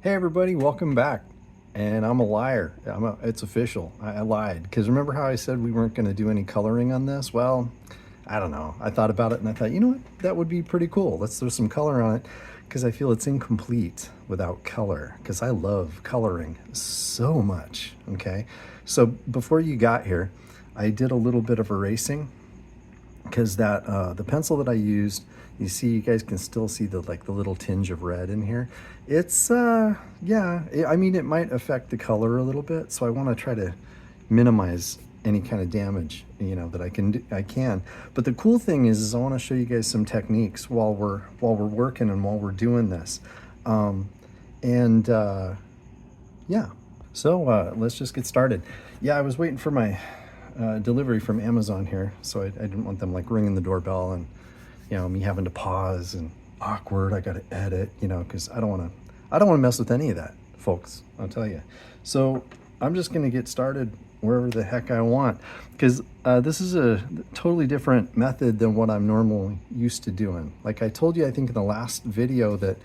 Hey everybody, welcome back. And I'm a liar. It's official. I lied. Because remember how I said we weren't going to do any coloring on this? Well, I don't know. I thought about it and I thought, you know what? That would be pretty cool. Let's throw some color on it because I feel it's incomplete without color because I love coloring so much. Okay. So before you got here, I did a little bit of erasing because that the pencil that I used, you see, you guys can still see the little tinge of red in here. It's yeah, I mean it might affect the color a little bit, so I want to try to minimize any kind of damage, you know, that I can. But the cool thing is I want to show you guys some techniques while we're working and while we're doing this. Um, and yeah, so let's just get started. Yeah, I was waiting for my delivery from Amazon here, so I didn't want them like ringing the doorbell and me having to pause and awkward. I got to edit, because I don't want to mess with any of that, folks. I'll tell you. So I'm just gonna get started wherever the heck I want, because this is a totally different method than what I'm normally used to doing. Like I told you, I think in the last video that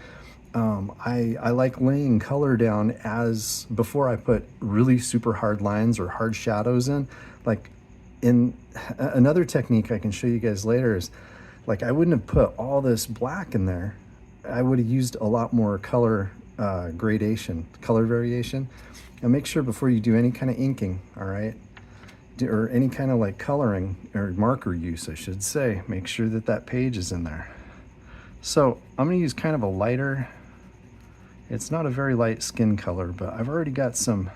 I like laying color down as before I put really super hard lines or hard shadows in. Like in another technique I can show you guys later is like I wouldn't have put all this black in there. I would have used a lot more color gradation, color variation. And make sure before you do any kind of inking, all right, or any kind of like coloring or marker use, I should say, make sure that that page is in there. So I'm gonna use kind of a lighter, it's not a very light skin color, but I've already got some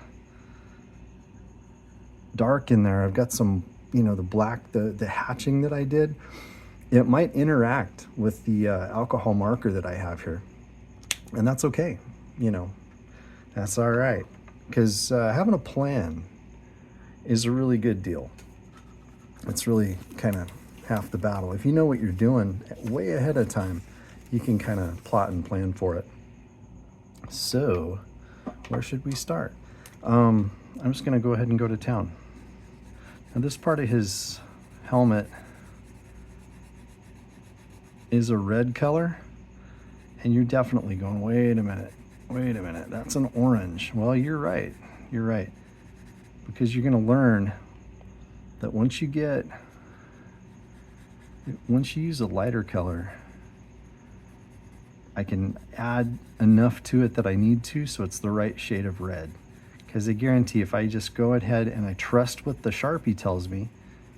dark in there. I've got some, the black, the hatching that I did. It might interact with the alcohol marker that I have here. And that's okay, that's all right. Because having a plan is a really good deal. It's really kind of half the battle. If you know what you're doing way ahead of time, you can kind of plot and plan for it. So, where should we start? I'm just going to go ahead and go to town. Now, this part of his helmet is a red color, and you're definitely going, wait a minute, that's an orange. Well, you're right, because you're going to learn that once you use a lighter color, I can add enough to it that I need to, so it's the right shade of red. Because I guarantee if I just go ahead and I trust what the Sharpie tells me,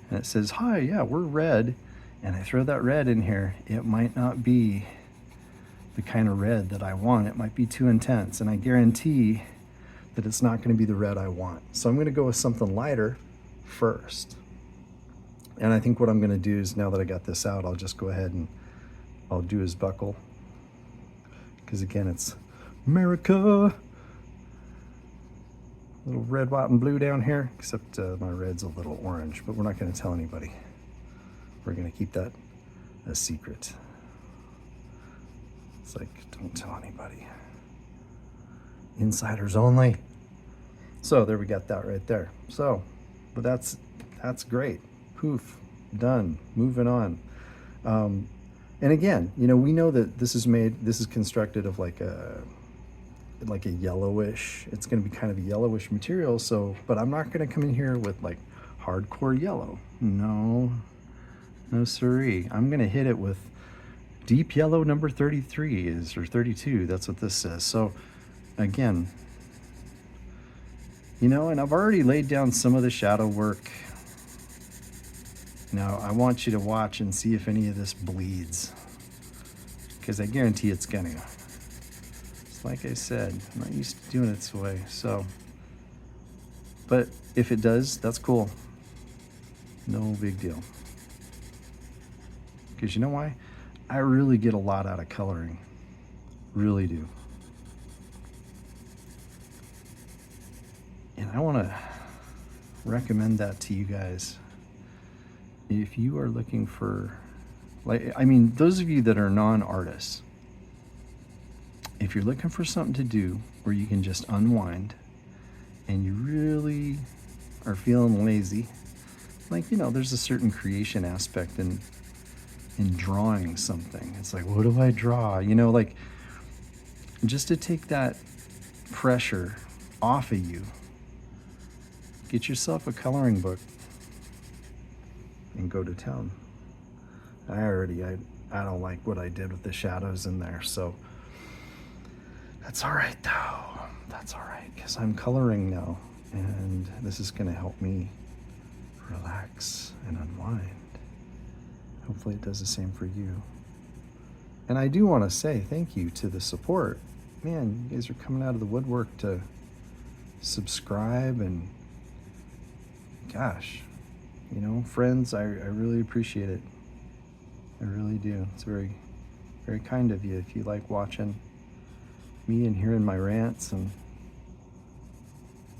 and it says, hi, yeah, we're red, and I throw that red in here, it might not be the kind of red that I want. It might be too intense, and I guarantee that it's not going to be the red I want. So I'm going to go with something lighter first. And I think what I'm going to do is, now that I got this out, I'll just go ahead and I'll do his buckle. Because again, it's America. A little red, white, and blue down here, except my red's a little orange, but we're not going to tell anybody. We're going to keep that a secret. It's like, don't tell anybody. Insiders only. So there we got that right there. So, but that's great. Poof, done. Moving on. And again, we know that this is constructed of like a yellowish, it's going to be kind of a yellowish material. So, but I'm not going to come in here with like hardcore yellow. No siree. I'm going to hit it with deep yellow number 33 or 32. That's what this says. So again, and I've already laid down some of the shadow work. Now I want you to watch and see if any of this bleeds, because I guarantee it's gonna. It's like I said, I'm not used to doing it this way. So, but if it does, that's cool. No big deal. Because you know why? I really get a lot out of coloring. Really do. And I want to recommend that to you guys. If you are looking for, those of you that are non-artists, if you're looking for something to do where you can just unwind and you really are feeling lazy, there's a certain creation aspect in drawing something. It's like, what do I draw? Just to take that pressure off of you, get yourself a coloring book and go to town. I don't like what I did with the shadows in there, so that's all right though. That's all right, because I'm coloring now, and this is going to help me relax and unwind. Hopefully it does the same for you. And I do want to say thank you to the support. Man, you guys are coming out of the woodwork to subscribe, and gosh, you know, friends, I really appreciate it. I really do. It's very, very kind of you if you like watching me and hearing my rants and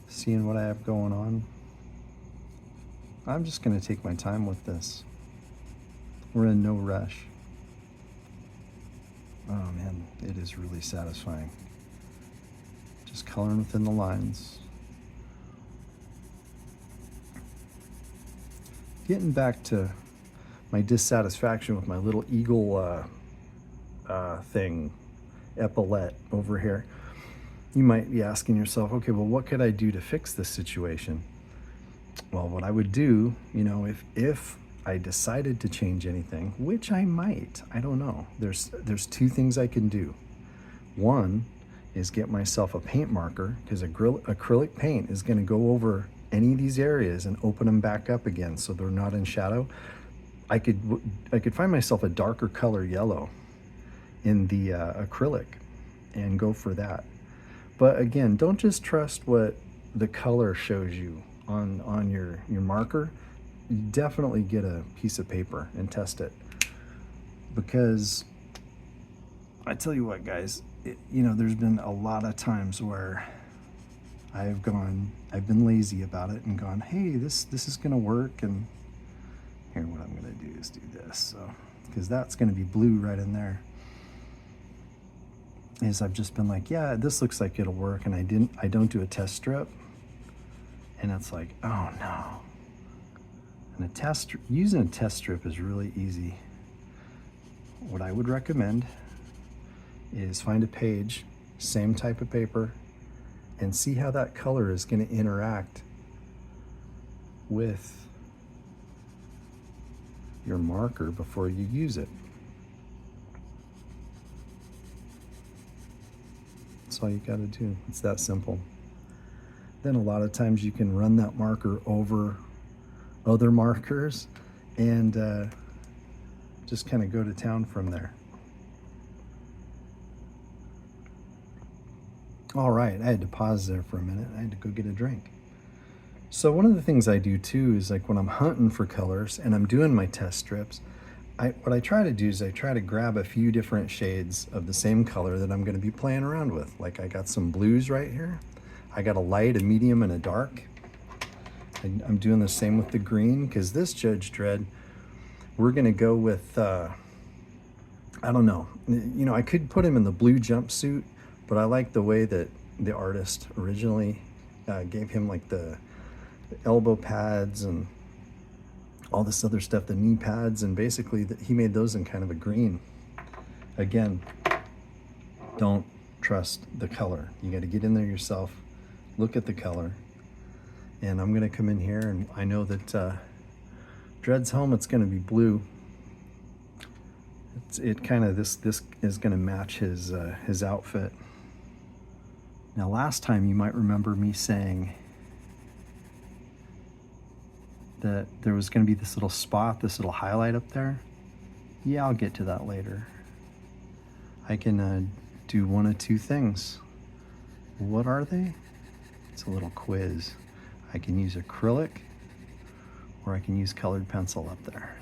seeing what I have going on. I'm just going to take my time with this. We're in no rush. Oh man, it is really satisfying. Just coloring within the lines. Getting back to my dissatisfaction with my little eagle thing, epaulette over here. You might be asking yourself, okay, well, what could I do to fix this situation? Well, what I would do, you know, if I decided to change anything, which I might, I don't know. There's two things I can do. One is get myself a paint marker, because acrylic paint is going to go over any of these areas and open them back up again so they're not in shadow. I could find myself a darker color yellow in the acrylic and go for that. But again, don't just trust what the color shows you on your marker. Definitely get a piece of paper and test it, because I tell you what, guys, you know, there's been a lot of times where I've been lazy about it and gone, hey, this is gonna work, and here what I'm gonna do is do this, so because that's gonna be blue right in there. Is I've just been like, yeah, this looks like it'll work, and I don't do a test strip, and it's like, oh no. And using a test strip is really easy. What I would recommend is find a page, same type of paper, and see how that color is going to interact with your marker before you use it. That's all you got to do. It's that simple. Then a lot of times you can run that marker over other markers and just kind of go to town from there. All right, I had to pause there for a minute. I had to go get a drink. So one of the things I do too is, like, when I'm hunting for colors and I'm doing my test strips, what I try to do is I try to grab a few different shades of the same color that I'm going to be playing around with. Like, I got some blues right here. I got a light, a medium, and a dark. I'm doing the same with the green, because this Judge Dredd, we're going to go with, I don't know. You know, I could put him in the blue jumpsuit, but I like the way that the artist originally gave him, like, the elbow pads and all this other stuff, the knee pads, and basically he made those in kind of a green. Again, don't trust the color. You got to get in there yourself, look at the color. And I'm gonna come in here, and I know that Dredd's helmet's gonna be blue. This is gonna match his outfit. Now, last time you might remember me saying that there was gonna be this little spot, this little highlight up there. Yeah, I'll get to that later. I can do one of two things. What are they? It's a little quiz. I can use acrylic, or I can use colored pencil up there.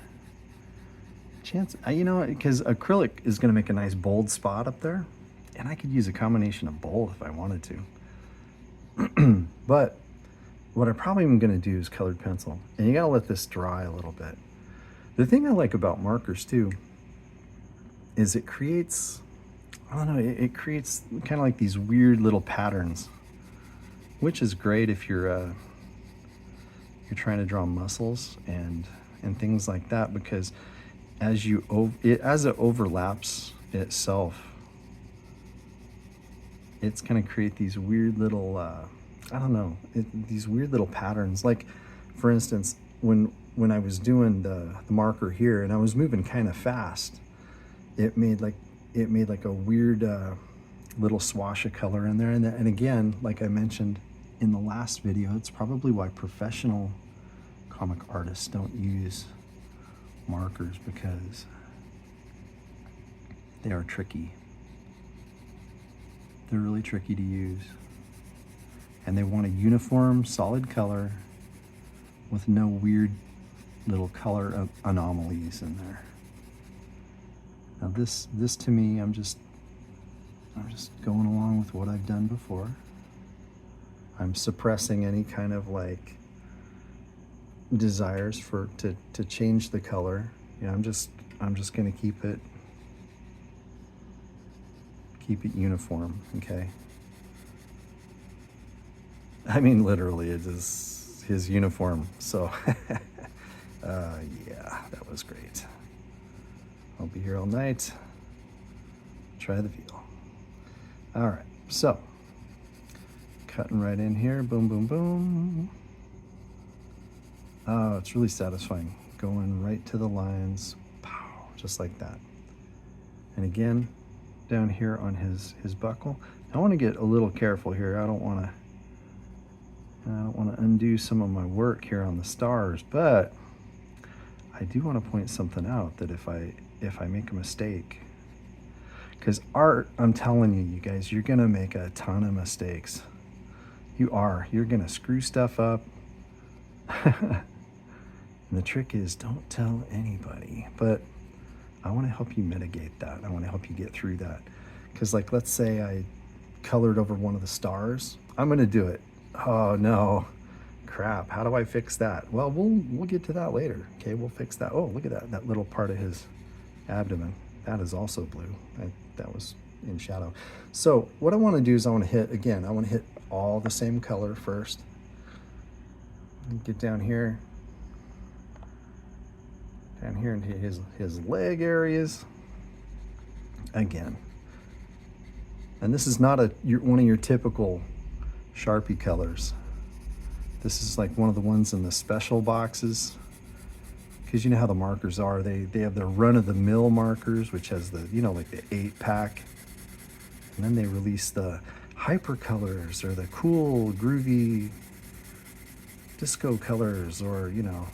You know, because acrylic is going to make a nice bold spot up there, and I could use a combination of both if I wanted to. But what I probably am going to do is colored pencil, and you got to let this dry a little bit. The thing I like about markers too is it creates, I don't know, it creates kind of like these weird little patterns, which is great if you're trying to draw muscles and things like that, because as it overlaps itself, it's going to create these weird little, I don't know, these weird little patterns. Like, for instance, when I was doing the marker here and I was moving kind of fast, it made like a weird little swash of color in there. And again, like I mentioned in the last video, it's probably why professional comic artists don't use markers, because they are tricky. They're really tricky to use. And they want a uniform, solid color with no weird little color anomalies in there. Now this to me, I'm just going along with what I've done before. I'm suppressing any kind of like desires to change the color. You know, I'm just going to keep it uniform, okay? I mean, literally, it is his uniform. So, yeah, that was great. I'll be here all night. Try the veal. All right, so cutting right in here. Boom, boom, boom. Oh, it's really satisfying. Going right to the lines, pow, just like that. And again, down here on his buckle. I want to get a little careful here. I don't want to undo some of my work here on the stars, but I do want to point something out, that if I make a mistake, because art, I'm telling you, you guys, you're gonna make a ton of mistakes. You're gonna screw stuff up. And the trick is, don't tell anybody. But I want to help you mitigate that. I want to help you get through that. Because, like, let's say I colored over one of the stars. I'm going to do it. Oh, no. Crap. How do I fix that? Well, we'll get to that later. Okay, we'll fix that. Oh, look at that. That little part of his abdomen. That is also blue. That was in shadow. So what I want to do is I want to hit all the same color first. Get down here into his leg areas again. And this is not one of your typical Sharpie colors. This is like one of the ones in the special boxes, because you know how the markers are. They have their run-of-the-mill markers, which has the, you know, like the 8-pack, and then they release the hyper colors, or the cool groovy disco colors, or, you know,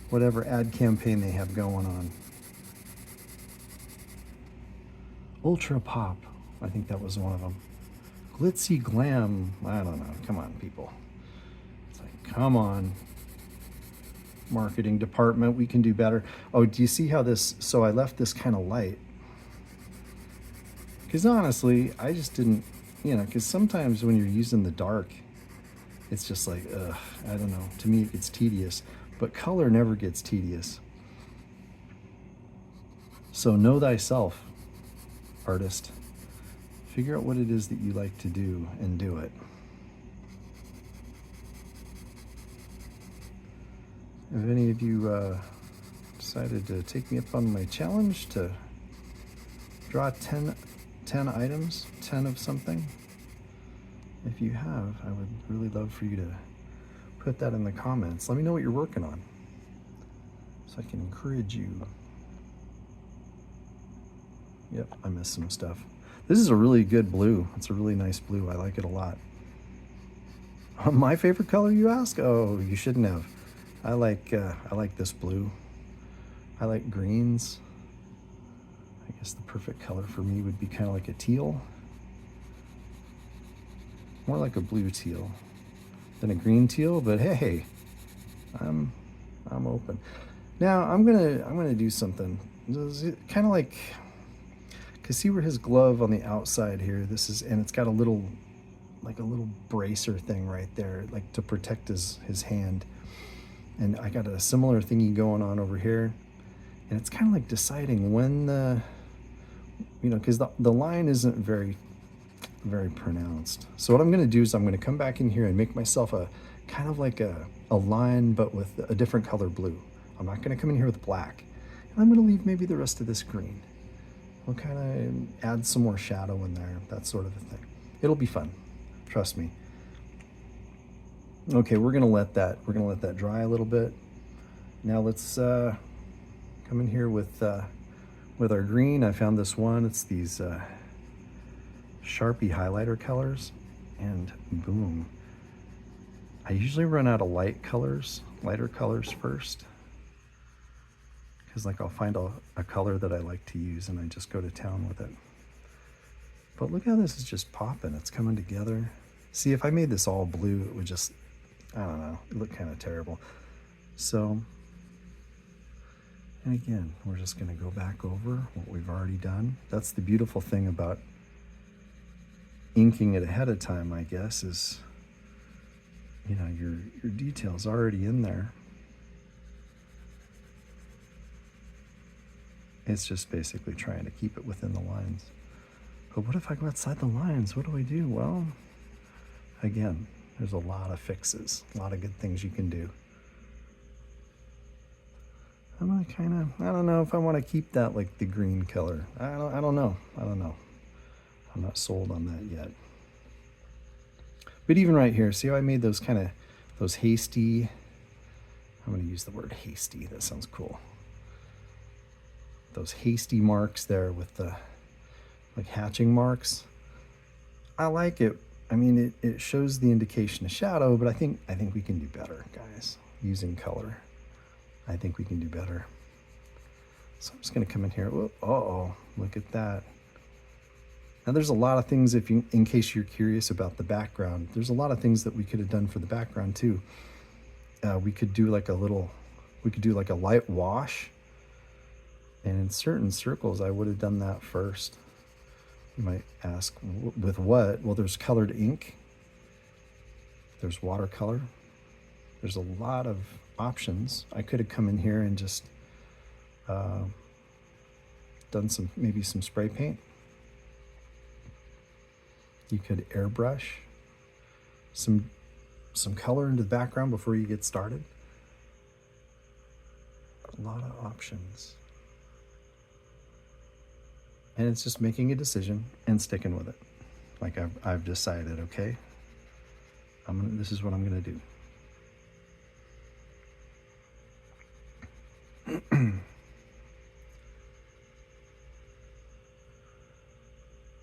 whatever ad campaign they have going on. Ultra Pop, I think that was one of them. Glitzy Glam, I don't know. Come on, people. It's like, come on, marketing department, we can do better. Oh, do you see how this, so I left this kind of light? Because honestly, I just didn't, you know, because sometimes when you're using the dark, it's just like, ugh, I don't know. To me, it's tedious. But color never gets tedious. So know thyself, artist. Figure out what it is that you like to do and do it. Have any of you decided to take me up on my challenge to draw 10 items, 10 of something? If you have, I would really love for you to put that in the comments. Let me know what you're working on, so I can encourage you. Yep, I missed some stuff. This is a really good blue. It's a really nice blue. I like it a lot. My favorite color, you ask? Oh, you shouldn't have. I like this blue. I like greens. I guess the perfect color for me would be kind of like a teal. More like a blue teal than a green teal, but hey, I'm open. Now I'm gonna do something. Kind of like, cause see where his glove on the outside here. This is, and it's got a little, like a little bracer thing right there, like to protect his hand. And I got a similar thingy going on over here, and it's kind of like deciding when the, you know, because the line isn't very pronounced. So what I'm going to do is I'm going to come back in here and make myself a kind of like a line, but with a different color blue. I'm not gonna come in here with black. And I'm gonna leave maybe the rest of this green. We'll kind of add some more shadow in there, that sort of a thing. It'll be fun, trust me. Okay, we're gonna let that dry a little bit. Now let's come in here with our green. I found this one. It's these Sharpie highlighter colors, and boom. I usually run out of lighter colors first, because like I'll find a color that I like to use and I just go to town with it. But look how this is just popping. It's coming together. See, if I made this all blue, it would just, I don't know, it look kind of terrible. So, and again, we're just going to go back over what we've already done. That's the beautiful thing about inking it ahead of time, I guess, is, you know, your detail's already in there. It's just basically trying to keep it within the lines. But what if I go outside the lines? What do I do? Well, again, there's a lot of fixes, a lot of good things you can do. I'm gonna kind of, I don't know if I want to keep that like the green color. I don't know. I'm not sold on that yet. But even right here, see how I made those those hasty, I'm gonna use the word hasty, that sounds cool. Those hasty marks there with the like hatching marks. I like it. I mean, it shows the indication of shadow, but I think we can do better, guys, using color. I think we can do better. So I'm just gonna come in here. Whoa, uh-oh, look at that. Now there's a lot of things, in case you're curious about the background, there's a lot of things that we could have done for the background too. We could do like a light wash. And in certain circles, I would have done that first. You might ask, with what? Well, there's colored ink. There's watercolor. There's a lot of options. I could have come in here and just done maybe some spray paint. You could airbrush some color into the background before you get started. A lot of options. And it's just making a decision and sticking with it. Like I've decided, okay, this is what I'm gonna do.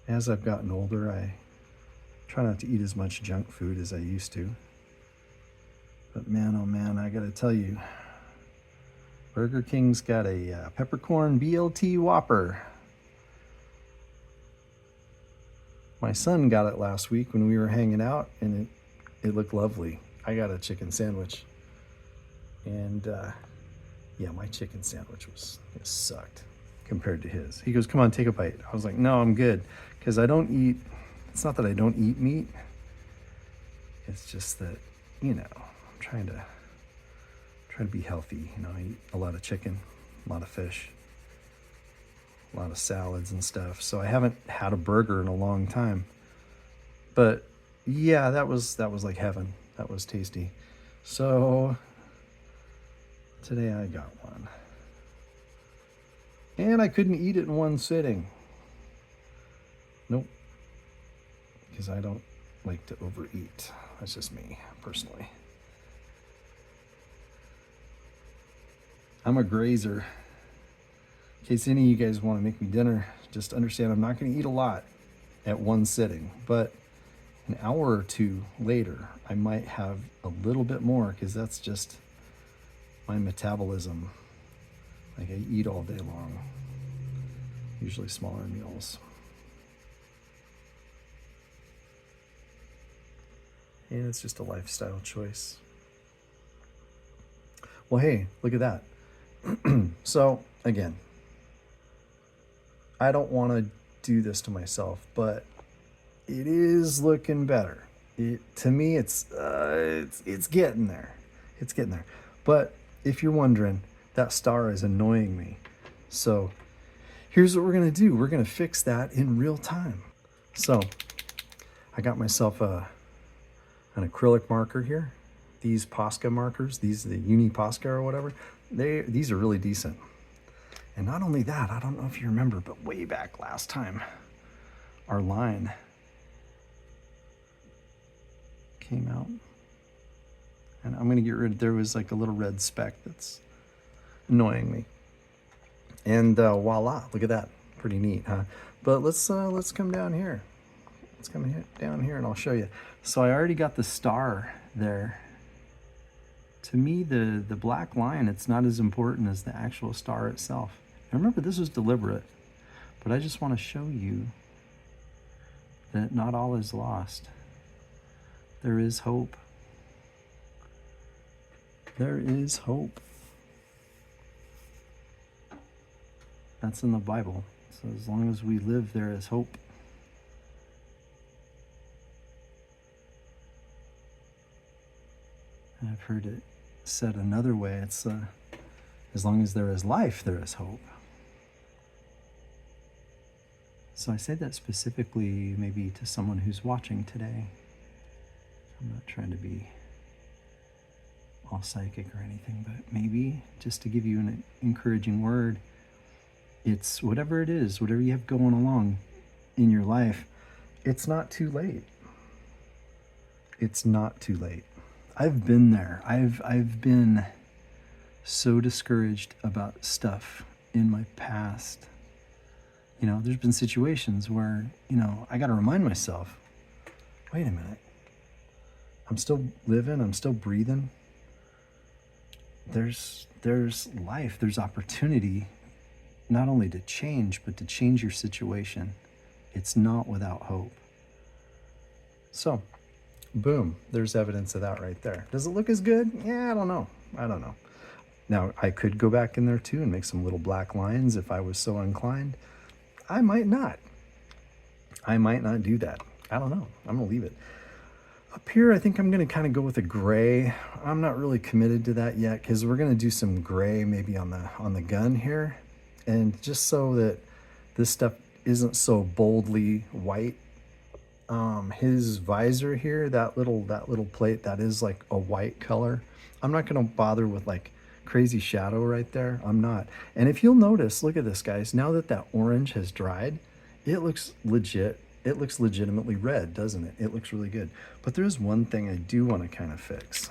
As I've gotten older, I try not to eat as much junk food as I used to. But man, oh man, I gotta tell you, Burger King's got a peppercorn BLT Whopper. My son got it last week when we were hanging out, and it looked lovely. I got a chicken sandwich, and yeah, my chicken sandwich it sucked compared to his. He goes, "Come on, take a bite." I was like, "No, I'm good," because I don't eat. It's not that I don't eat meat. It's just that, you know, I'm trying to be healthy. You know, I eat a lot of chicken, a lot of fish, a lot of salads and stuff. So I haven't had a burger in a long time. But yeah, that was like heaven. That was tasty. So today I got one. And I couldn't eat it in one sitting. Nope. Because I don't like to overeat. That's just me, personally. I'm a grazer. In case any of you guys want to make me dinner, just understand I'm not going to eat a lot at one sitting, but an hour or two later, I might have a little bit more, because that's just my metabolism. Like, I eat all day long, usually smaller meals. And it's just a lifestyle choice. Well, hey, look at that. So again, I don't want to do this to myself, but it is looking better. To me, it's getting there. It's getting there. But if you're wondering, that star is annoying me. So here's what we're gonna do. We're gonna fix that in real time. So I got myself an acrylic marker here. These Posca markers, these are the Uni Posca or whatever. These are really decent. And not only that, I don't know if you remember, but way back last time, our line came out. And I'm gonna get rid of, there was like a little red speck that's annoying me. And voila, look at that. Pretty neat, huh? But let's come down here. Let's come down here and I'll show you. So I already got the star there. To me, the black line, it's not as important as the actual star itself. And remember, this was deliberate, but I just want to show you that not all is lost. There is hope. There is hope. That's in the Bible. So as long as we live, there is hope. And I've heard it said another way. It's as long as there is life, there is hope. So I say that specifically maybe to someone who's watching today. I'm not trying to be all psychic or anything, but maybe just to give you an encouraging word, it's whatever it is, whatever you have going along in your life, it's not too late. It's not too late. I've been there. I've been so discouraged about stuff in my past. You know, there's been situations where, you know, I got to remind myself, wait a minute. I'm still living, I'm still breathing. There's life, there's opportunity, not only to change, but to change your situation. It's not without hope. So, boom, there's evidence of that right there. Does it look as good? Yeah, I don't know. Now, I could go back in there too and make some little black lines if I was so inclined. I might not. I might not do that. I don't know. I'm gonna leave it. Up here, I think I'm gonna kind of go with a gray. I'm not really committed to that yet because we're gonna do some gray maybe on the gun here. And just so that this stuff isn't so boldly white. His visor here, that little plate, that is like a white color. I'm not gonna bother with like crazy shadow right there. I'm not. And if you'll notice, look at this, guys. Now that orange has dried, it looks legit. It looks legitimately red, doesn't it? It looks really good. But there's one thing I do want to kind of fix,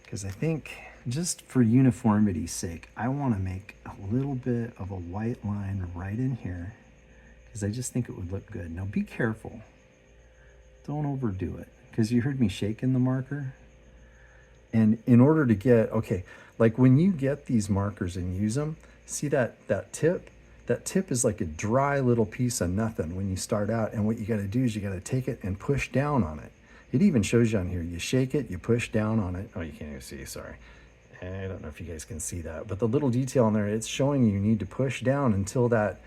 because I think just for uniformity's sake, I want to make a little bit of a white line right in here, because I just think it would look good. Now be careful. Don't overdo it, because you heard me shaking the marker. And in order to get, okay, like when you get these markers and use them, see that tip? That tip is like a dry little piece of nothing when you start out. And what you got to do is you got to take it and push down on it. It even shows you on here. You shake it, you push down on it. Oh, you can't even see, sorry. I don't know if you guys can see that, but the little detail on there, it's showing you need to push down until that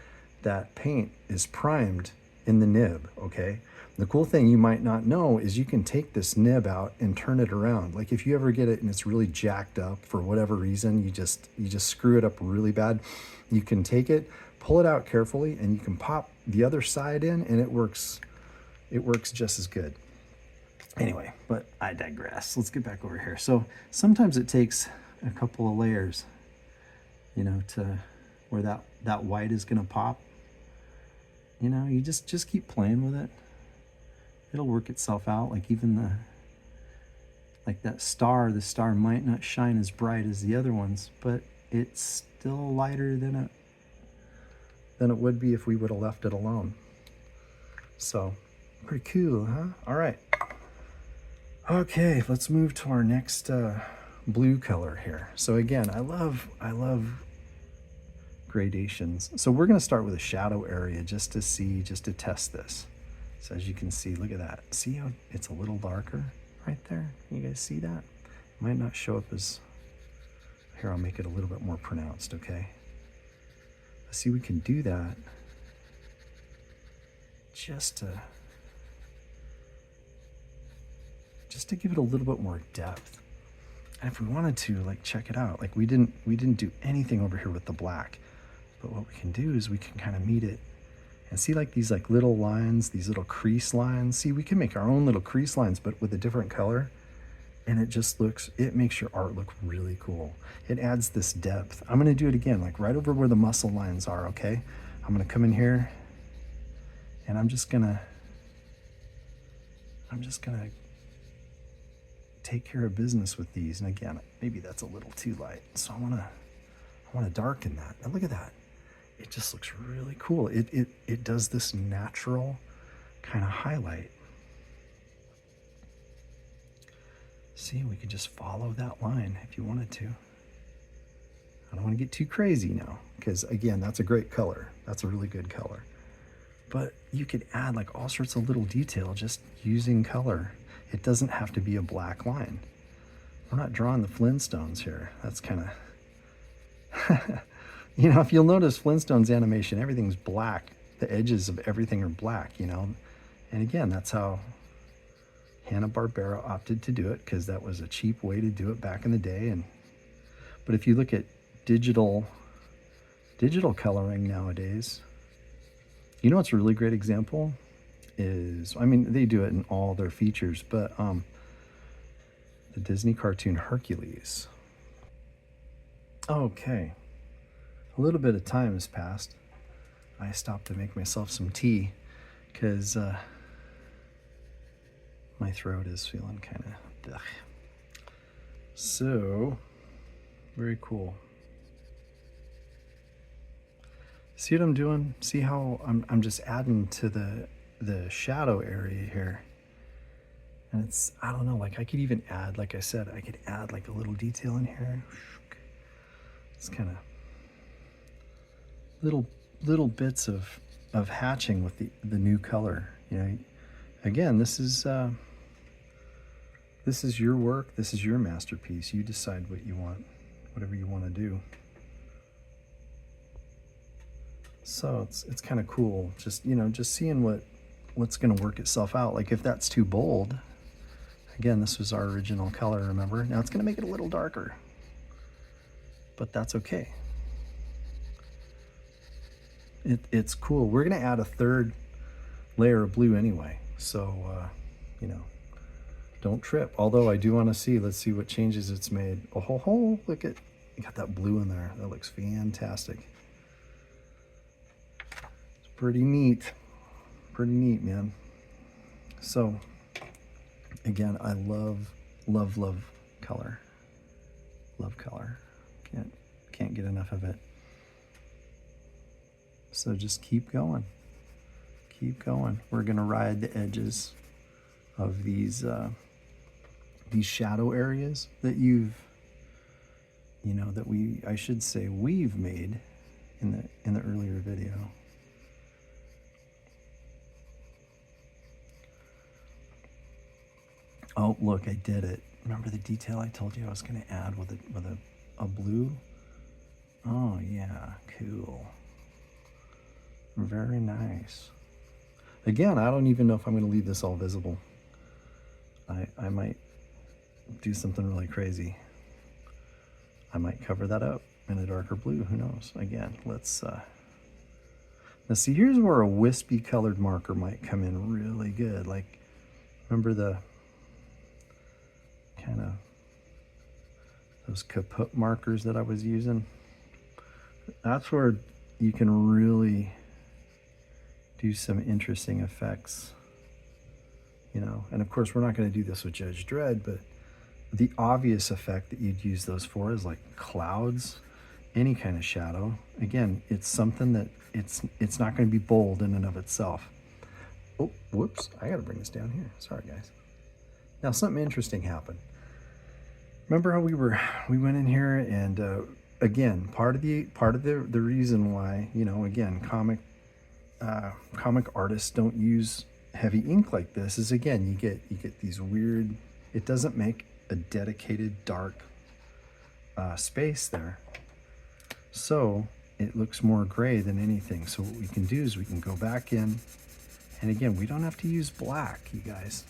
paint is primed in the nib, okay? The cool thing you might not know is you can take this nib out and turn it around. Like if you ever get it and it's really jacked up for whatever reason, you just screw it up really bad, you can take it, pull it out carefully, and you can pop the other side in, and it works just as good. Anyway, but I digress. Let's get back over here. So sometimes it takes a couple of layers, you know, to where that white is gonna pop. You know, you just keep playing with it. It'll work itself out. Like even the star might not shine as bright as the other ones, but it's still lighter than it would be if we would have left it alone. So pretty cool, huh? All right. Okay, let's move to our next blue color here. So again, I love gradations. So we're gonna start with a shadow area just to test this. So as you can see, look at that. See how it's a little darker right there? You guys see that? It might not show up as, here I'll make it a little bit more pronounced, okay? See, we can do that just to give it a little bit more depth. And if we wanted to, like, check it out, like we didn't do anything over here with the black, but what we can do is we can kind of meet it and see like these like little lines, these little crease lines. See, we can make our own little crease lines, but with a different color. and it just looks, it makes your art look really cool. It adds this depth. I'm gonna do it again, like right over where the muscle lines are, okay? I'm gonna come in here and I'm just gonna take care of business with these. And again, maybe that's a little too light. So I wanna darken that. Now look at that. It just looks really cool. It does this natural kind of highlight. See, we could just follow that line if you wanted to. I don't want to get too crazy now, because again, that's a great color. That's a really good color. But you could add like all sorts of little detail just using color. It doesn't have to be a black line. We're not drawing the Flintstones here. That's kind of, you know, if you'll notice Flintstones animation, everything's black. The edges of everything are black, you know. And again, that's how Hanna-Barbera opted to do it, because that was a cheap way to do it back in the day. But if you look at digital coloring nowadays, you know what's a really great example is, I mean, they do it in all their features, but the Disney cartoon Hercules. Okay, a little bit of time has passed. I stopped to make myself some tea because my throat is feeling kind of, so very cool. See what I'm doing? See how I'm just adding to the shadow area here. And it's, I don't know, like I could even add, like I said, I could add like a little detail in here. It's kind of little bits of hatching with the new color. You know, again, this is your work. This is your masterpiece. You decide what you want, whatever you want to do. So it's kind of cool, just, you know, just seeing what's going to work itself out. Like if that's too bold, again, this was our original color, remember? Now it's going to make it a little darker, but that's okay. It's cool. We're going to add a third layer of blue anyway, so you know, don't trip. Although I do want to see, let's see what changes it's made. Oh ho ho, look at, you got that blue in there. That looks fantastic. Pretty neat, man. So again, I love color. Love color. Can't get enough of it. So just keep going. We're gonna ride the edges of these shadow areas that I should say we've made in the earlier video. Oh, look, I did it. Remember the detail I told you I was going to add with a blue? Oh, yeah, cool. Very nice. Again, I don't even know if I'm going to leave this all visible. I might do something really crazy. I might cover that up in a darker blue. Who knows? Again, let's now see, here's where a wispy colored marker might come in really good. Like, remember the kind of those kaput markers that I was using? That's where you can really do some interesting effects, you know. And of course, we're not going to do this with Judge Dredd, but the obvious effect that you'd use those for is like clouds, any kind of shadow. Again, it's something that it's not going to be bold in and of itself. Oh, whoops, I got to bring this down here. Sorry, guys. Now, something interesting happened. Remember how we went in here and again, part of the reason why, you know, again, comic artists don't use heavy ink like this is, again, you get these weird, it doesn't make a dedicated dark space there. So it looks more gray than anything. So what we can do is we can go back in, and again, we don't have to use black, you guys.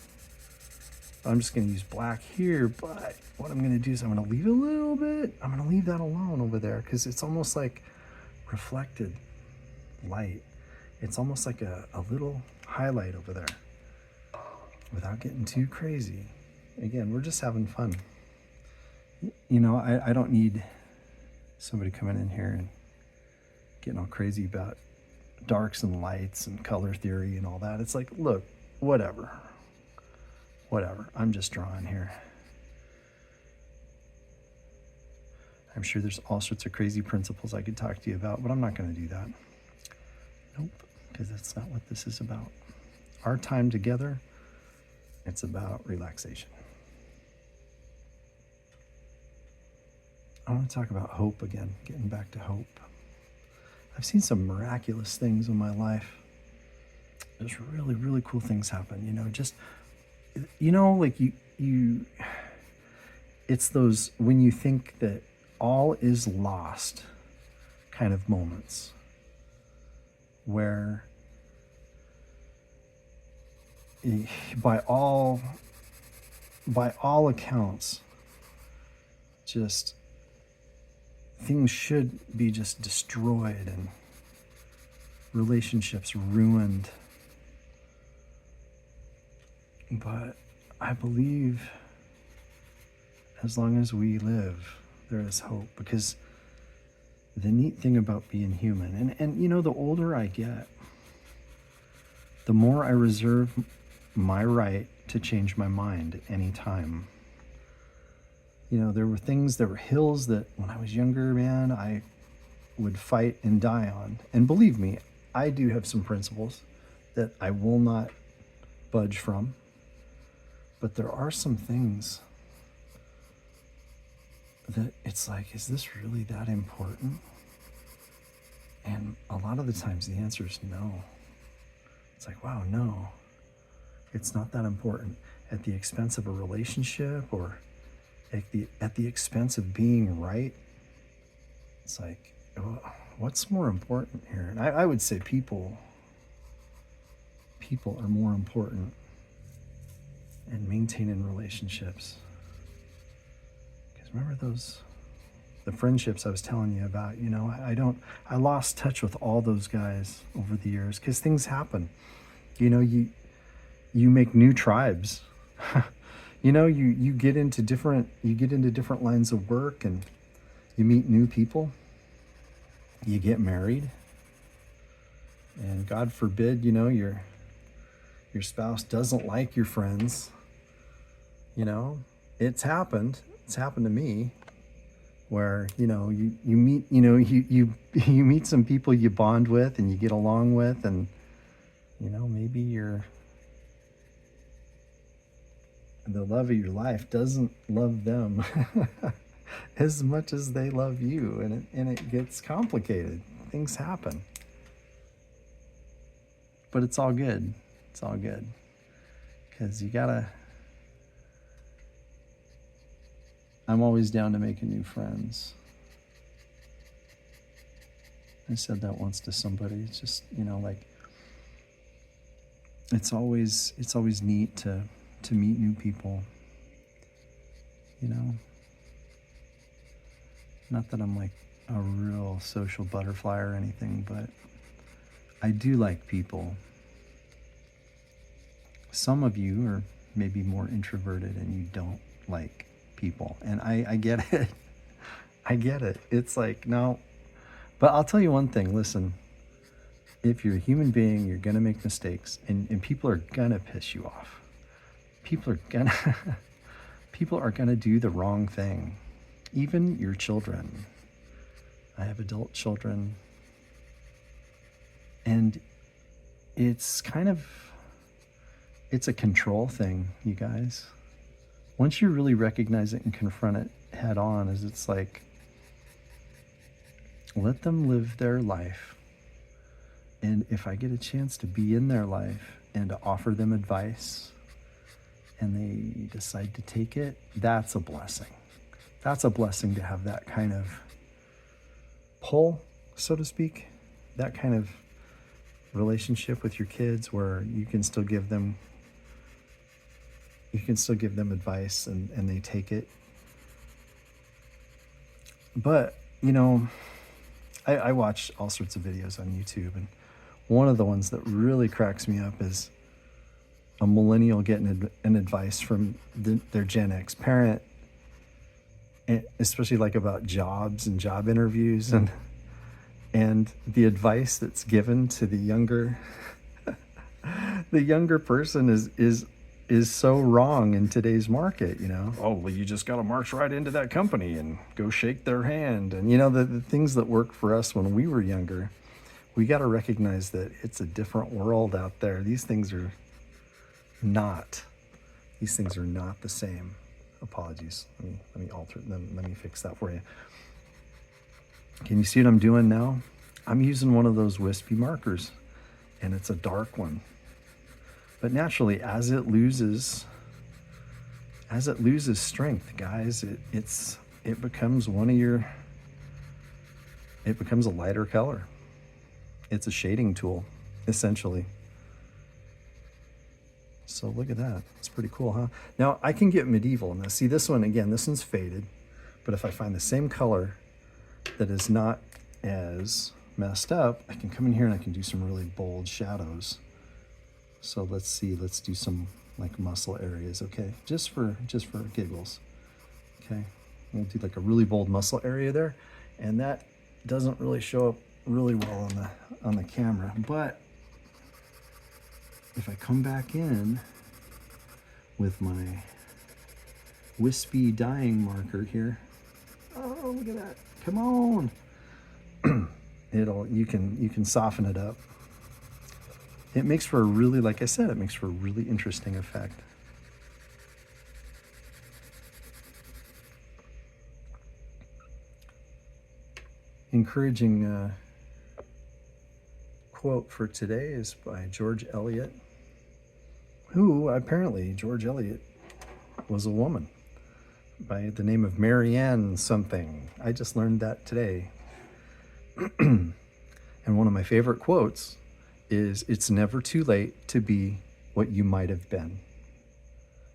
I'm just going to use black here, but what I'm going to do is I'm going to leave a little bit. I'm going to leave that alone over there because it's almost like reflected light. It's almost like a little highlight over there without getting too crazy. again, we're just having fun. You know, I don't need somebody coming in here and getting all crazy about darks and lights and color theory and all that. It's like, look, whatever. I'm just drawing here. I'm sure there's all sorts of crazy principles I could talk to you about, but I'm not going to do that. Nope, because that's not what this is about. Our time together, it's about relaxation. I want to talk about hope again, getting back to hope. I've seen some miraculous things in my life. There's really, really cool things happen, you know, just, you know, like you, it's those, when you think that all is lost kind of moments where by all accounts, just things should be just destroyed and relationships ruined. But I believe as long as we live, there is hope, because the neat thing about being human, and you know, the older I get, the more I reserve my right to change my mind anytime. You know, there were hills that when I was younger, man, I would fight and die on. And believe me, I do have some principles that I will not budge from. But there are some things that it's like, is this really that important? And a lot of the times the answer is no. It's like, wow, no, it's not that important. At the expense of a relationship, or at the expense of being right. It's like, what's more important here? And I would say people are more important in maintaining relationships. Because remember the friendships I was telling you about, you know, I lost touch with all those guys over the years because things happen. You know, you make new tribes. You know, you get into different lines of work, and you meet new people. You get married, and God forbid, you know, your spouse doesn't like your friends. You know, it's happened to me, where, you know, you meet, you know, you meet some people you bond with and you get along with, and, you know, maybe the love of your life doesn't love them as much as they love you, and it gets complicated. Things happen. But it's all good. It's all good. Because I'm always down to making new friends. I said that once to somebody. It's just, you know, like, it's always neat to meet new people. You know, not that I'm like a real social butterfly or anything, but I do like people. Some of you are maybe more introverted and you don't like people, and I get it. I get it. It's like, no, but I'll tell you one thing. Listen, if you're a human being, you're gonna make mistakes, and people are gonna piss you off. People are gonna do the wrong thing. Even your children. I have adult children, and it's a control thing, you guys. Once you really recognize it and confront it head on, is it's like, let them live their life. And if I get a chance to be in their life and to offer them advice, and they decide to take it, that's a blessing. That's a blessing to have that kind of pull, so to speak, that kind of relationship with your kids where you can still give them advice and they take it. But, you know, I watch all sorts of videos on YouTube, and one of the ones that really cracks me up is a millennial getting an advice from their Gen X parent, especially like about jobs and job interviews, and the advice that's given to the younger person is so wrong in today's market, you know. Oh, well, you just got to march right into that company and go shake their hand. And, you know, the things that worked for us when we were younger, we got to recognize that it's a different world out there. These things are not the same. Apologies. Let me alter them. Let me fix that for you. Can you see what I'm doing now? I'm using one of those wispy markers, and it's a dark one. But naturally, as it loses strength, guys, it becomes it becomes a lighter color. It's a shading tool, essentially. So look at that. It's pretty cool, huh? Now I can get medieval. Now see this one again, this one's faded, but if I find the same color that is not as messed up, I can come in here and I can do some really bold shadows. So let's see, let's do some like muscle areas, okay? Just for giggles, okay? We'll do like a really bold muscle area there, and that doesn't really show up really well on the camera, but if I come back in with my wispy dyeing marker here, oh, look at that, come on. You can soften it up. It makes for a really, like I said, it makes for a really interesting effect. Encouraging quote for today is by George Eliot, who apparently George Eliot was a woman by the name of Marianne something. I just learned that today. And one of my favorite quotes is, "It's never too late to be what you might have been."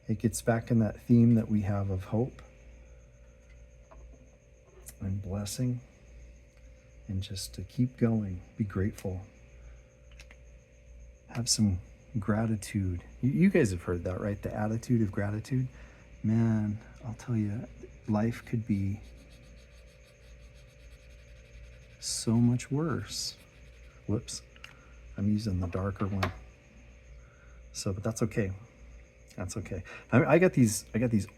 It gets back in that theme that we have of hope and blessing, and just to keep going, be grateful, have some gratitude. You guys have heard that, right? The attitude of gratitude. Man, I'll tell you, life could be so much worse. Whoops, I'm using the darker one. So, but that's okay. That's okay. I got these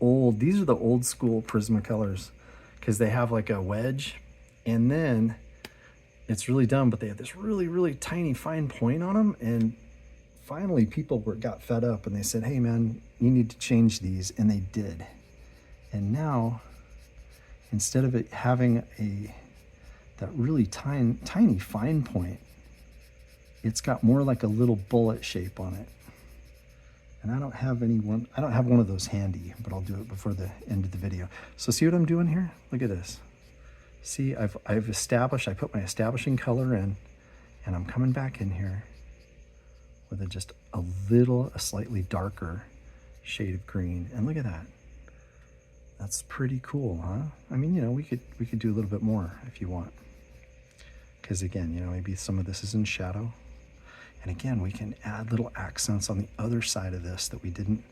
old, these are the old school Prismacolors, because they have like a wedge, and then it's really dumb, but they have this really, really tiny fine point on them. And finally people got fed up and they said, "Hey man, you need to change these." And they did. And now, instead of it having that really tiny fine point, it's got more like a little bullet shape on it. And I don't have one of those handy, but I'll do it before the end of the video. So see what I'm doing here? Look at this. See, I've established, I put my establishing color in, and I'm coming back in here with just a slightly darker shade of green. And look at that. That's pretty cool, huh? I mean, you know, we could do a little bit more if you want. Because again, you know, maybe some of this is in shadow. And again, we can add little accents on the other side of this that we didn't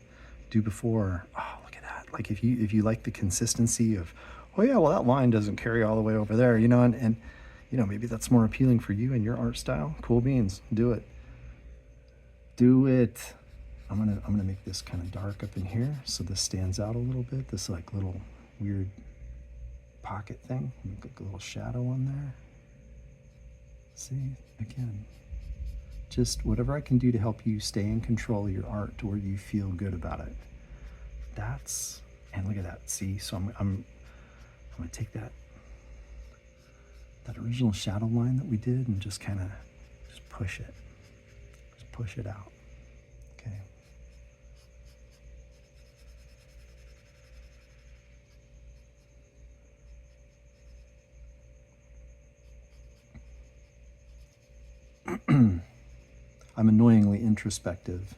do before. Oh, look at that. Like if you like the consistency of, oh yeah, well that line doesn't carry all the way over there, you know, and you know, maybe that's more appealing for you and your art style. Cool beans, do it. Do it. I'm gonna make this kind of dark up in here so this stands out a little bit. This like little weird pocket thing. Make like a little shadow on there. See, again, just whatever I can do to help you stay in control of your art to where you feel good about it. And look at that. See, so I'm gonna take that original shadow line that we did and just kind of push it. Just push it out. Okay. I'm annoyingly introspective.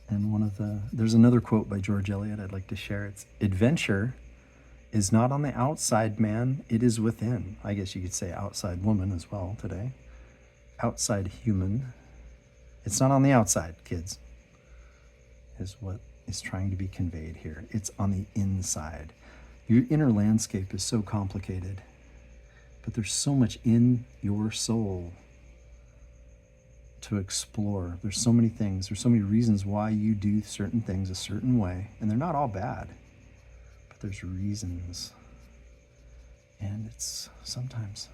And there's another quote by George Eliot I'd like to share. It's, "Adventure is not on the outside man, it is within." I guess you could say outside woman as well today. Outside human. It's not on the outside, kids, is what is trying to be conveyed here. It's on the inside. Your inner landscape is so complicated, but there's so much in your soul to explore. There's so many things. There's so many reasons why you do certain things a certain way, and they're not all bad, but there's reasons. And sometimes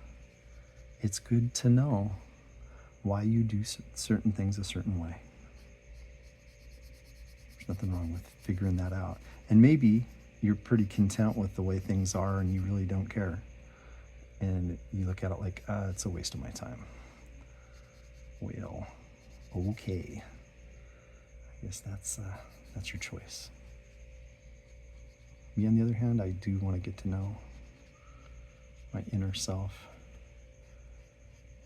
it's good to know why you do certain things a certain way. There's nothing wrong with figuring that out. And maybe you're pretty content with the way things are and you really don't care. And you look at it like, it's a waste of my time. Well, okay. I guess that's your choice. Me, on the other hand, I do want to get to know my inner self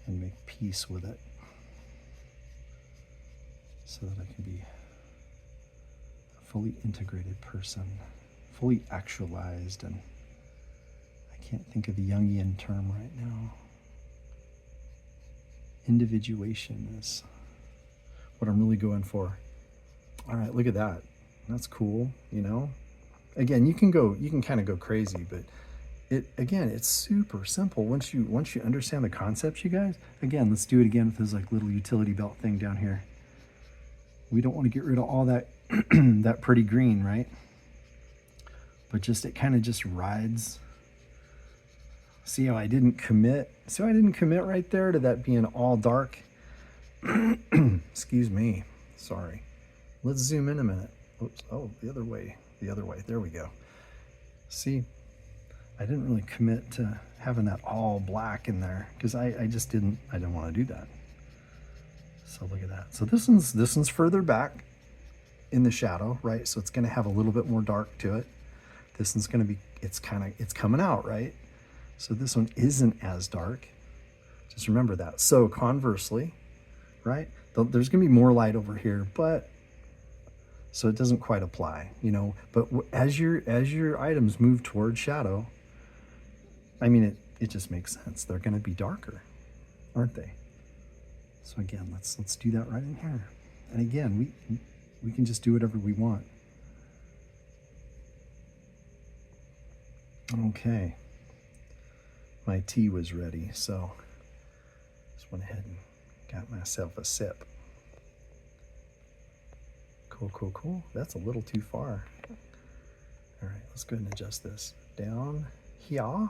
and make peace with it so that I can be a fully integrated person, fully actualized, and I can't think of a Jungian term right now. Individuation is what I'm really going for. All right, look at that. That's cool, you know? Again, you can kind of go crazy, but it's super simple once you understand the concepts, you guys. Again, let's do it again with this like little utility belt thing down here. We don't want to get rid of all that that pretty green, right? But it kind of just rides. See how I didn't commit? See how I didn't commit right there to that being all dark? Excuse me. Sorry. Let's zoom in a minute. Oops. Oh, the other way. The other way. There we go. See? I didn't really commit to having that all black in there because I didn't want to do that. So look at that. So this one's further back in the shadow, right? So it's going to have a little bit more dark to it. This one's going to be, it's coming out, right? So this one isn't as dark. Just remember that. So conversely, right? There's going to be more light over here, but so it doesn't quite apply, you know, but as your items move towards shadow, I mean, it just makes sense. They're going to be darker, aren't they? So again, let's do that right in here. And again, we can just do whatever we want. Okay. My tea was ready, so just went ahead and got myself a sip. Cool. That's a little too far. All right, let's go ahead and adjust this down here.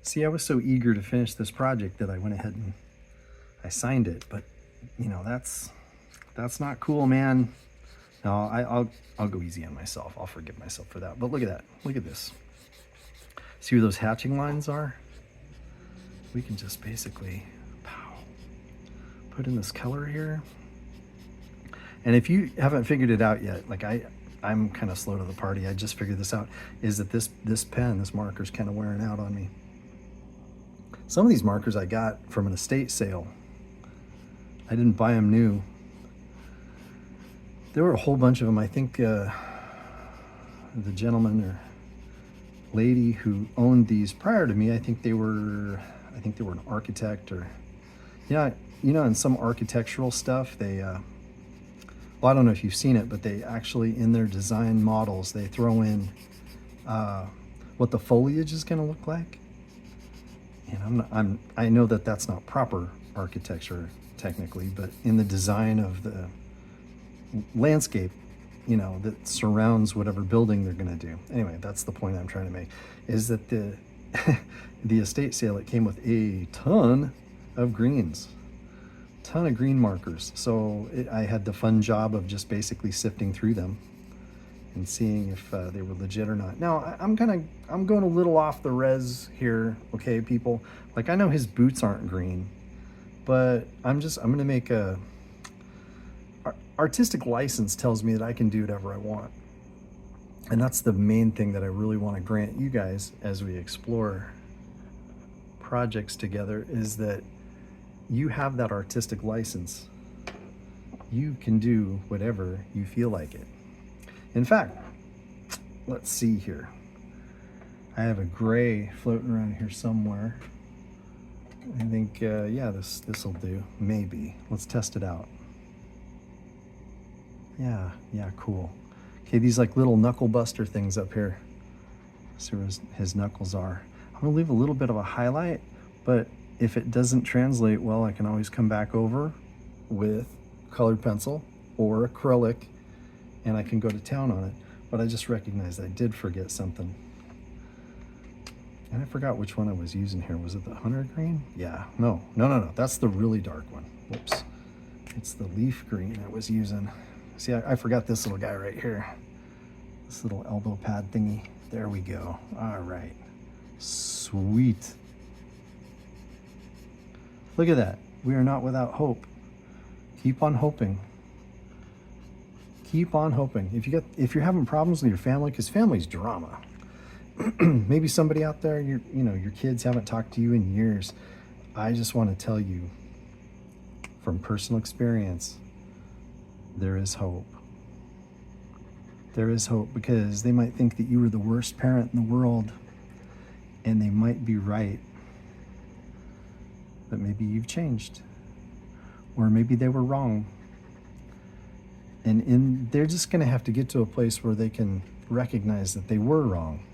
See, I was so eager to finish this project that I went ahead and I signed it, but you know, that's not cool, man. No, I'll go easy on myself. I'll forgive myself for that. But look at that. Look at this. See where those hatching lines are? We can just basically put in this color here. And if you haven't figured it out yet, like I'm kind of slow to the party. I just figured this out, is that this marker's kind of wearing out on me. Some of these markers I got from an estate sale. I didn't buy them new. There were a whole bunch of them. I think the gentleman or lady who owned these prior to me, I think they were an architect, or in some architectural stuff, they well, I don't know if you've seen it, but they actually, in their design models, they throw in what the foliage is going to look like. And I know that that's not proper architecture technically, but in the design of the landscape, that surrounds whatever building they're going to do. Anyway, that's the point I'm trying to make, is that the estate sale, it came with a ton of greens. Ton of green markers. So I had the fun job of just basically sifting through them and seeing if they were legit or not. Now I'm going a little off the res here, okay, people. Like, I know his boots aren't green, but I'm going to make a artistic license tells me that I can do whatever I want. And that's the main thing that I really want to grant you guys as we explore projects together, is that you have that artistic license. You can do whatever you feel like it. In fact, let's see here. I have a gray floating around here somewhere. I think, yeah, this'll do. Maybe. Let's test it out. Yeah, cool. Okay, these like little knuckle buster things up here. See where his knuckles are. I'm gonna leave a little bit of a highlight, but if it doesn't translate well, I can always come back over with colored pencil or acrylic and I can go to town on it. But I just recognized I did forget something. And I forgot which one I was using here. Was it the hunter green? Yeah, no. That's the really dark one. Whoops. It's the leaf green I was using. See, I forgot this little guy right here. This little elbow pad thingy. There we go. All right. Sweet. Look at that. We are not without hope. Keep on hoping. Keep on hoping. If you're having problems with your family, because family's drama. Maybe somebody out there, your kids haven't talked to you in years. I just want to tell you from personal experience, there is hope. There is hope because they might think that you were the worst parent in the world, and they might be right. But maybe you've changed, or maybe they were wrong. And they're just going to have to get to a place where they can recognize that they were wrong,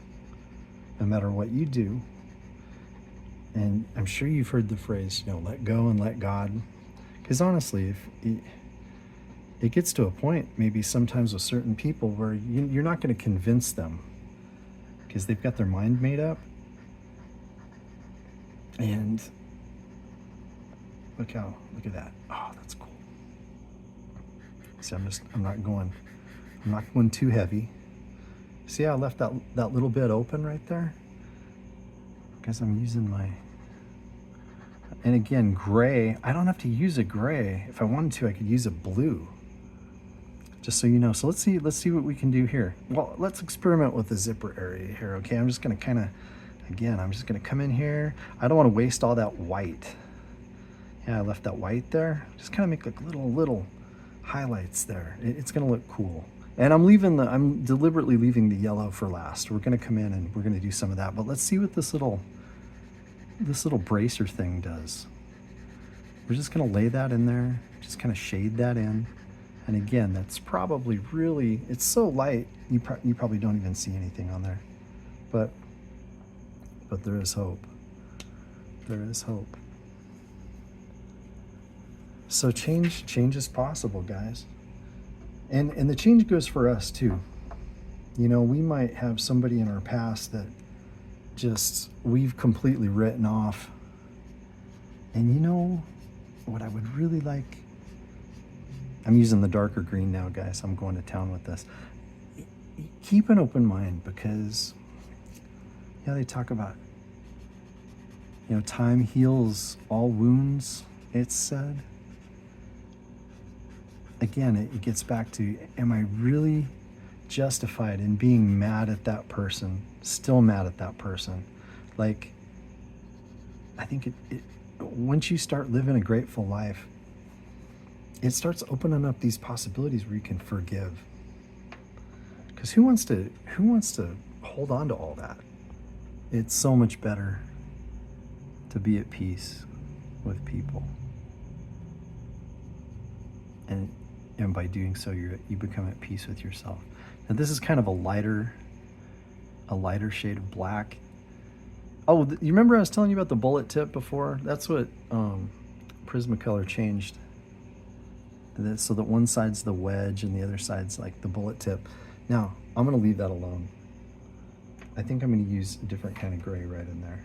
no matter what you do. And I'm sure you've heard the phrase, let go and let God. Because honestly, if it gets to a point, maybe sometimes with certain people, where you're not going to convince them because they've got their mind made up. And look at that. Oh, that's cool. See, I'm not going too heavy. See how I left that little bit open right there? Because I'm using and again, gray, I don't have to use a gray. If I wanted to, I could use a blue. Just so you know. So let's see what we can do here. Well, let's experiment with the zipper area here, okay? I'm just gonna I'm just gonna come in here. I don't wanna waste all that white. Yeah, I left that white there. Just kind of make like little highlights there. It's gonna look cool. And I'm deliberately leaving the yellow for last. We're gonna come in and we're gonna do some of that, but let's see what this little bracer thing does. We're just gonna lay that in there, just kind of shade that in. And again, that's probably it's so light, you probably don't even see anything on there. But there is hope. There is hope. So change is possible, guys. And the change goes for us too. We might have somebody in our past that we've completely written off. And what I would really like, I'm using the darker green now, guys. I'm going to town with this. Keep an open mind because, they talk about, time heals all wounds, it's said. Again, it gets back to, am I really justified in being mad at that person, still mad at that person? Like, I think once you start living a grateful life, it starts opening up these possibilities where you can forgive. Because who wants to hold on to all that? It's so much better to be at peace with people. And by doing so, you become at peace with yourself. Now this is kind of a lighter shade of black. Oh, you remember I was telling you about the bullet tip before? That's what Prismacolor changed. So that one side's the wedge and the other side's like the bullet tip. Now, I'm gonna leave that alone. I think I'm gonna use a different kind of gray right in there.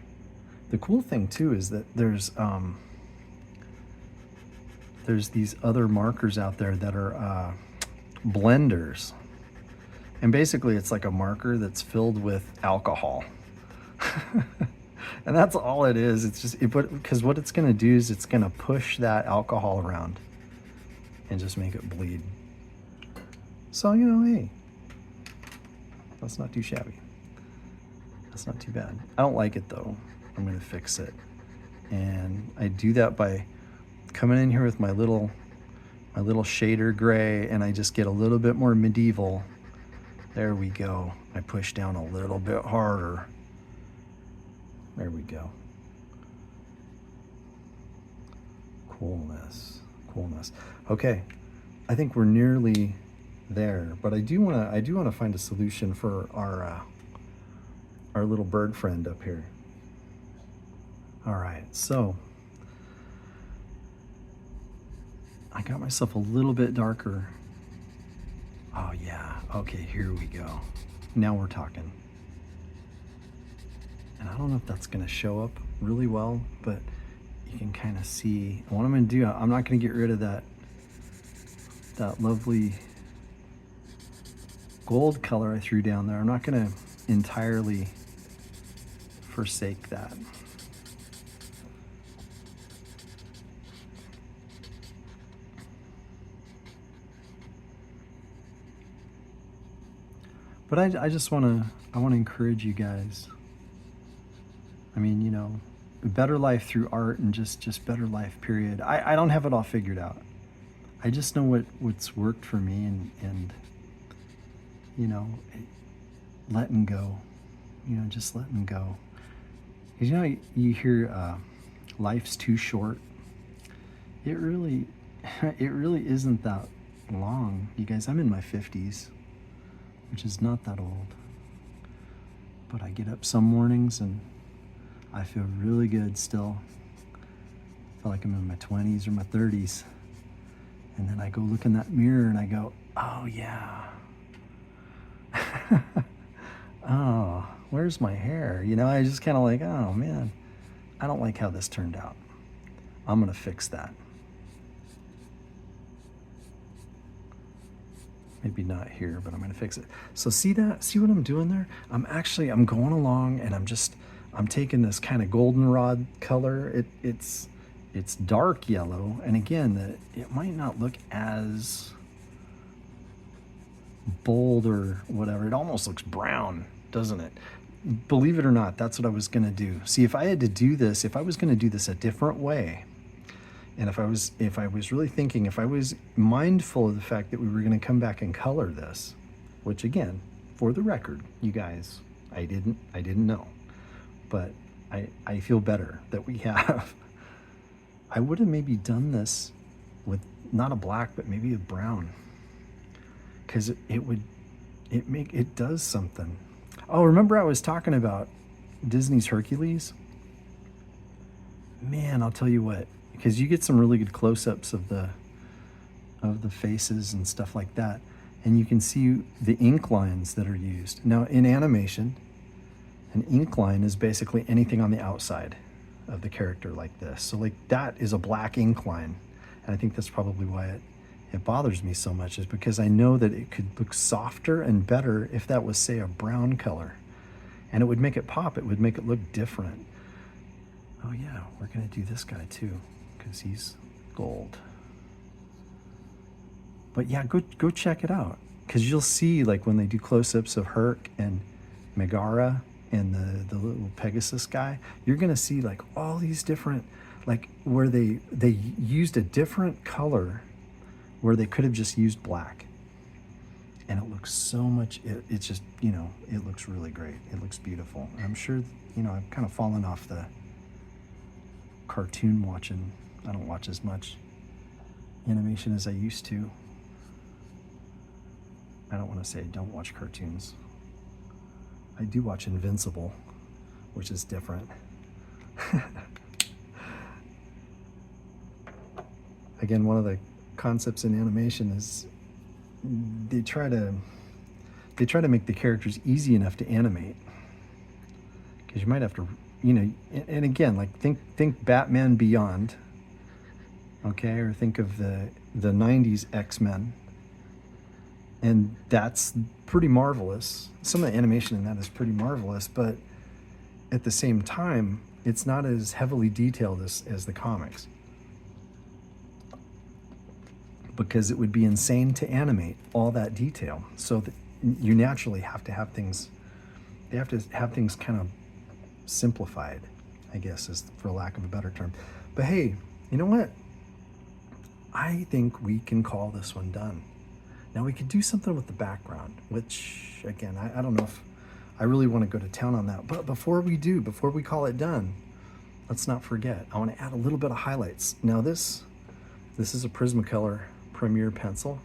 The cool thing too is that there's these other markers out there that are blenders. And basically it's like a marker that's filled with alcohol. And that's all it is. It's just, because what it's gonna do is it's gonna push that alcohol around and just make it bleed. So, hey, that's not too shabby. That's not too bad. I don't like it though. I'm gonna fix it. And I do that by coming in here with my little shader gray, and I just get a little bit more medieval. There we go. I push down a little bit harder. There we go. Coolness, coolness. Okay, I think we're nearly there, but I do want to find a solution for our little bird friend up here. All right, so I got myself a little bit darker. Oh yeah, okay, here we go. Now we're talking. And I don't know if that's gonna show up really well, but you can kind of see. And what I'm gonna do, I'm not gonna get rid of that lovely gold color I threw down there. I'm not gonna entirely forsake that. But I just want to encourage you guys. I mean, you know, better life through art and just better life, period. I don't have it all figured out. I just know what's worked for me, and you know, letting go. You know, just letting go. 'Cause, you know, you hear life's too short. It really isn't that long, you guys. I'm in my 50s, which is not that old. But I get up some mornings and I feel really good still. I feel like I'm in my 20s or my 30s. And then I go look in that mirror and I go, oh yeah. Oh, where's my hair? You know, I just kind of like, oh man, I don't like how this turned out. I'm gonna fix that. Maybe not here, but I'm gonna fix it. So see that? See what I'm doing there? I'm going along and I'm taking this kind of goldenrod color. It's dark yellow, and again, it might not look as bold or whatever. It almost looks brown, doesn't it? Believe it or not, that's what I was gonna do. See, if I had to do this, if I was gonna do this a different way, and if I was really thinking, if I was mindful of the fact that we were gonna come back and color this, which again, for the record, you guys, I didn't know, but I feel better that we have. I would have maybe done this with not a black, but maybe a brown, because it does something. Oh, remember I was talking about Disney's Hercules? Man, I'll tell you what, because you get some really good close-ups of the faces and stuff like that, and you can see the ink lines that are used. Now, in animation, an ink line is basically anything on the outside of the character like this. So like that is a black ink line, and I think that's probably why it bothers me so much, is because I know that it could look softer and better if that was, say, a brown color, and it would make it pop. It would make it look different. Oh yeah, we're gonna do this guy too, because he's gold. But yeah, go check it out, because you'll see, like, when they do close-ups of Herc and Megara and the little Pegasus guy, you're gonna see like all these different, like where they used a different color where they could have just used black, and it looks so much, it's just, you know, it looks really great. It looks beautiful. And I'm sure, you know, I've kind of fallen off the cartoon watching. I don't watch as much animation as I used to. I don't want to say I don't watch cartoons. I do watch Invincible, which is different. Again, one of the concepts in animation is they try to make the characters easy enough to animate, because you might have to, you know, and again, like think Batman Beyond, okay, or think of the 90s X-Men, and that's pretty marvelous. Some of the animation in that is pretty marvelous, but at the same time, it's not as heavily detailed as the comics, because it would be insane to animate all that detail. So that you naturally have to have things, they have to have things kind of simplified, I guess, is for lack of a better term. But hey, you know what? I think we can call this one done. Now we could do something with the background, which again, I don't know if I really want to go to town on that. But before we call it done, let's not forget, I want to add a little bit of highlights. Now this is a Prismacolor Premier pencil.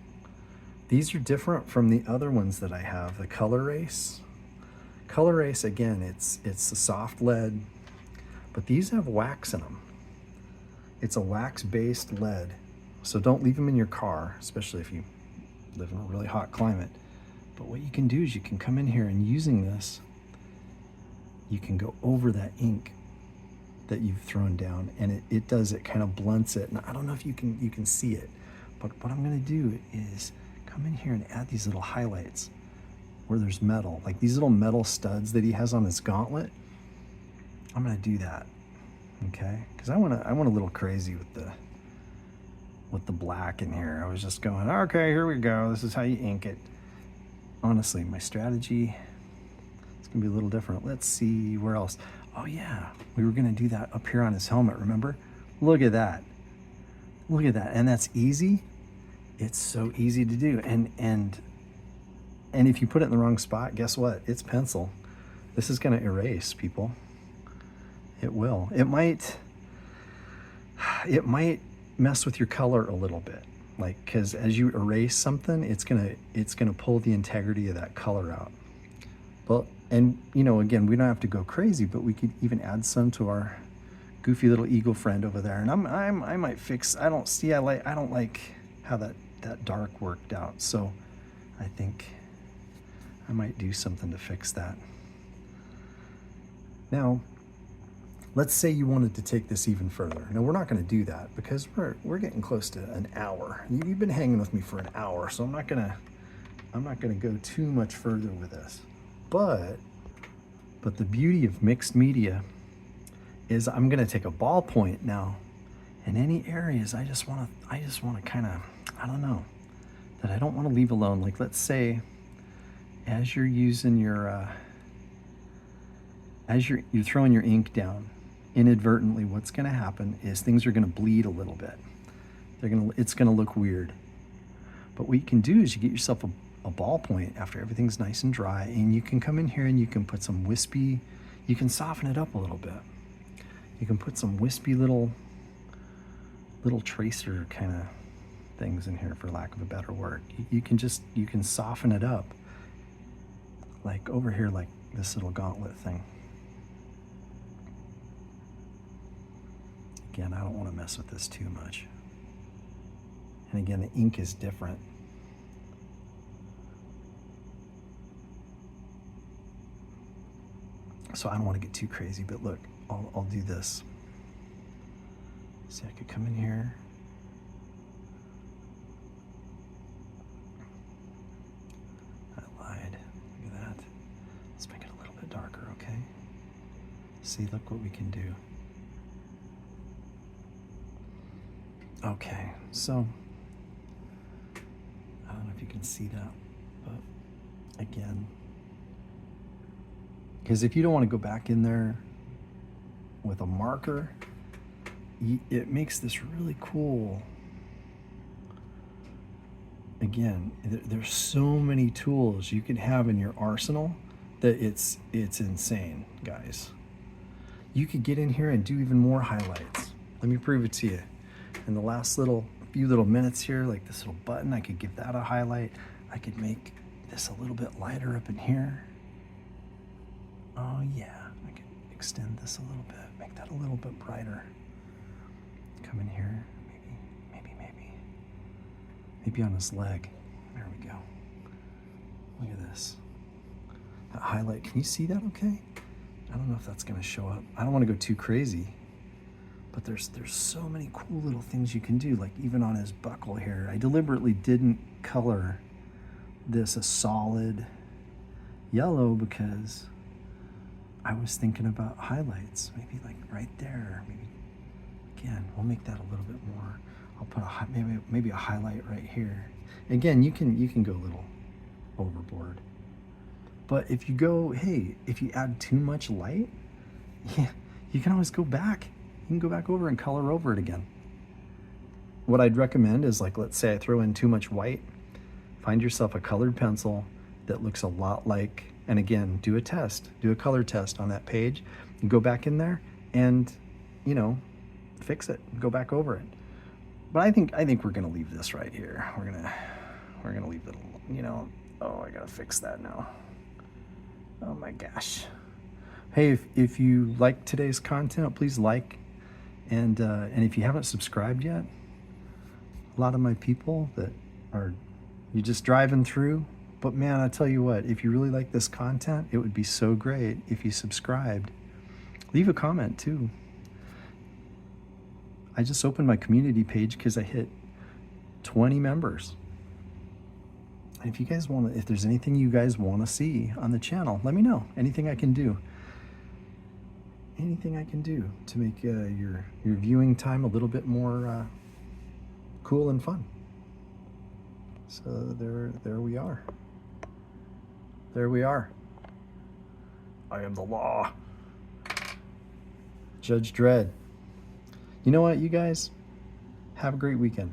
These are different from the other ones that I have. The Color Ace. Color Ace, again, it's a soft lead, but these have wax in them. It's a wax-based lead, so don't leave them in your car, especially if you live in a really hot climate. But what you can do is you can come in here and using this, you can go over that ink that you've thrown down, and it kind of blunts it. And I don't know if you can see it, but what I'm gonna do is come in here and add these little highlights where there's metal, like these little metal studs that he has on his gauntlet. I'm gonna do that, okay? Because I went a little crazy with the black in here. I was just going, okay, here we go. This is how you ink it. Honestly, my strategy is gonna be a little different. Let's see where else. Oh yeah, we were gonna do that up here on his helmet, remember? Look at that. Look at that, and that's easy. It's so easy to do. And if you put it in the wrong spot, guess what? It's pencil. This is gonna erase, people. It will. It might mess with your color a little bit. Like, cause as you erase something, it's gonna pull the integrity of that color out. Well, and you know, again, we don't have to go crazy, but we could even add some to our goofy little eagle friend over there. And I might fix, I don't like how that dark worked out. So I think I might do something to fix that. Now, let's say you wanted to take this even further. Now we're not gonna do that because we're getting close to an hour. You've been hanging with me for an hour, so I'm not gonna go too much further with this. But the beauty of mixed media is I'm gonna take a ballpoint now, in any areas I just wanna kind of, I don't know, that I don't want to leave alone. Like let's say, as you're using your, as you're throwing your ink down, inadvertently, what's gonna happen is things are gonna bleed a little bit. It's gonna look weird. But what you can do is you get yourself a ballpoint after everything's nice and dry, and you can come in here and you can put some wispy, you can soften it up a little bit. You can put some wispy little tracer kind of things in here, for lack of a better word. You can soften it up, like over here, like this little gauntlet thing. Again, I don't want to mess with this too much. And again, the ink is different. So I don't want to get too crazy, but look, I'll do this. See, I could come in here. I lied. Look at that. Let's make it a little bit darker, okay? See, look what we can do. Okay, so I don't know if you can see that, but again, because if you don't want to go back in there with a marker, it makes this really cool. Again, there's so many tools you can have in your arsenal that it's insane, guys. You could get in here and do even more highlights. Let me prove it to you. In the last few little minutes here, like this little button, I could give that a highlight. I could make this a little bit lighter up in here. Oh yeah, I could extend this a little bit, make that a little bit brighter. Come in here, maybe on his leg. There we go. Look at this. That highlight, can you see that okay? I don't know if that's gonna show up. I don't wanna go too crazy, but there's so many cool little things you can do, like even on his buckle here. I deliberately didn't color this a solid yellow because I was thinking about highlights, maybe like right there. Maybe again, we'll make that a little bit more. I'll put maybe a highlight right here. Again, you can go a little overboard, but if you add too much light, yeah, you can always go back. You can go back over and color over it again. What I'd recommend is, like, let's say I throw in too much white, find yourself a colored pencil that looks a lot like, and again, do a color test on that page, and go back in there and you know, fix it, go back over it. But I think we're gonna leave this right here. We're gonna leave it, you know. Oh, I gotta fix that now. Oh my gosh. Hey, if you like today's content, please like, and if you haven't subscribed yet, a lot of my people that are, you're just driving through. But man, I tell you what, if you really like this content, it would be so great if you subscribed. Leave a comment too. I just opened my community page because I hit 20 members. And if you guys want to, if there's anything you guys want to see on the channel, let me know. Anything I can do. Anything I can do to make your viewing time a little bit more cool and fun. So there we are. There we are. I am the law. Judge Dredd. You know what, you guys? Have a great weekend.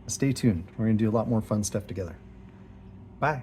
Stay tuned. We're going to do a lot more fun stuff together. Bye.